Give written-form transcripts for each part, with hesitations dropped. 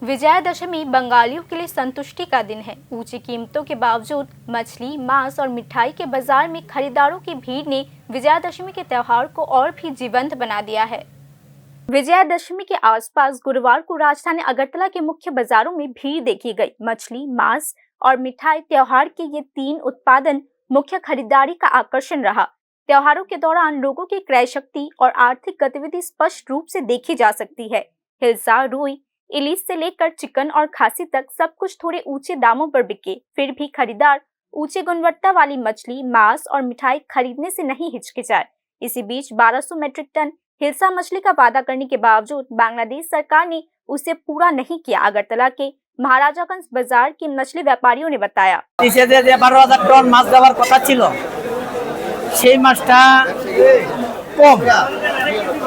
विजयादशमी बंगालियों के लिए संतुष्टि का दिन है। ऊंची कीमतों के बावजूद मछली, मांस और मिठाई के बाजार में खरीदारों की भीड़ ने विजयादशमी के त्योहार को और भी जीवंत बना दिया है। विजयादशमी के आसपास गुरुवार को राजधानी अगरतला के मुख्य बाजारों में भीड़ देखी गई। मछली, मांस और मिठाई त्योहार के ये तीन उत्पादन मुख्य खरीदारी का आकर्षण रहा। त्योहारों के दौरान लोगों की क्रय शक्ति और आर्थिक गतिविधि स्पष्ट रूप से देखी जा सकती है। हिल्सा, रुई, इलिस से लेकर चिकन और खांसी तक सब कुछ थोड़े ऊंचे दामों पर बिके। फिर भी खरीदार ऊंची गुणवत्ता वाली मछली, मांस और मिठाई खरीदने से नहीं हिचकिचाए। इसी बीच 1200 मीट्रिक टन हिल्सा मछली का वादा करने के बावजूद बांग्लादेश सरकार ने उसे पूरा नहीं किया। अगरतला के महाराजागंज बाजार के मछली व्यापारियों ने बताया, 12,000 टन माছ দেওয়ার কথা ছিল, সেই মাছটা কম,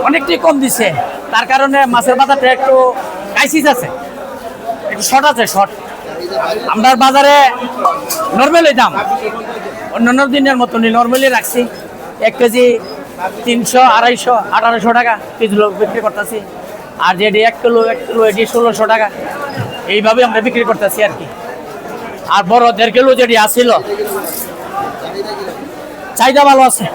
অনেকটাই কম দিছে। তার কারণে মাছের বাজারটা একটু ক্রাইসিস আছে, একটু শর্ট আছে। শর্ট আমরা বাজারে নরমালি দাম অন্যান্য দিনের মতনই নরমালি রাখছি। 1 কেজি 300, 250, 1800 টাকা কেজি বিক্রি করতেছি। আর যেটি 1 কিলো এটি 1600 টাকা, এইভাবে আমরা বিক্রি করতেছি আর কি। আর বড় 1.5 কিলো যেটি আসছিল চাহিদা ভালো আছে,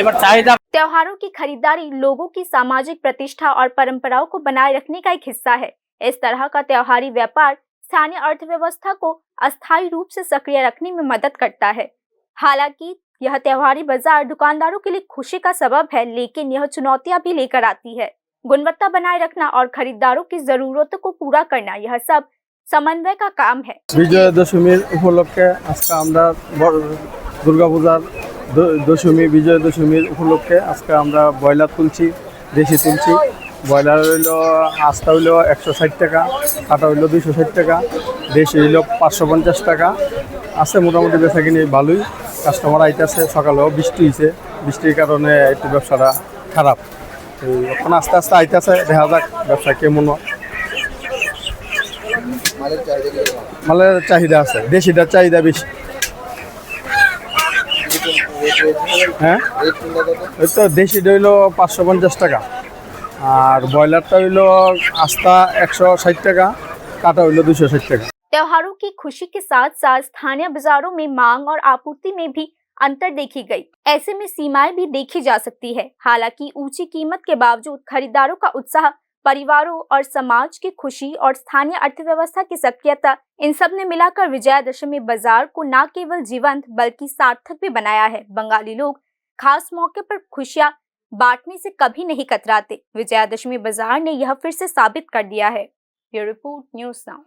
এবার চাহিদা। त्योहारों की खरीदारी लोगों की सामाजिक प्रतिष्ठा और परंपराओं को बनाए रखने का एक हिस्सा है। इस तरह का त्योहारी व्यापार स्थानीय अर्थव्यवस्था को अस्थायी रूप से सक्रिय रखने में मदद करता है। हालांकि यह त्योहारी बाजार दुकानदारों के लिए खुशी का सबब है, लेकिन यह चुनौतियां भी लेकर आती है। गुणवत्ता बनाए रखना और खरीदारों की जरूरतों को पूरा करना, यह सब समन्वय का काम है। विजयादशमी उपलक्षे आज का दुर्गा पूजार दशमी विजयादशमी उपलक्षे आज का ब्रयलार तुलছি, देशी तुलছি। ব্রয়লার হইল আস্তা হইল 160 টাকা, কাটা হইল 260 টাকা, দেশি হইল 550 টাকা। আছে মোটামুটি বেচা কিনি ভালোই, কাস্টমার আইতেছে। সকালেও বৃষ্টি হয়েছে, বৃষ্টির কারণে একটু ব্যবসাটা খারাপ। এখন আস্তে আস্তে আইতেছে, দেখা যাক ব্যবসা কেমন। মালের চাহিদা আছে, দেশিটার চাহিদা বেশি। হ্যাঁ, ওই তো দেশিটা হইল 550 টাকা, আর ব্রয়লারটা হইলো आस्था 160 টাকা, काटा हইলো 260 টাকা। त्योहारों की खुशी के साथ साथ स्थानीय बाजारों में मांग और आपूर्ति में भी अंतर देखी गई। ऐसे में सीमाएं भी देखी जा सकती है। हालांकि ऊंची कीमत के बावजूद खरीदारों का उत्साह, परिवारों और समाज की खुशी और स्थानीय अर्थव्यवस्था की सक्रियता, इन सब ने मिलाकर विजयादशमी बाजार को न केवल जीवंत बल्कि सार्थक भी बनाया है। बंगाली लोग खास मौके पर खुशियां बांटने से कभी नहीं कतराते। विजयादशमी बाजार ने यह फिर से साबित कर दिया है। Bureau report, news now.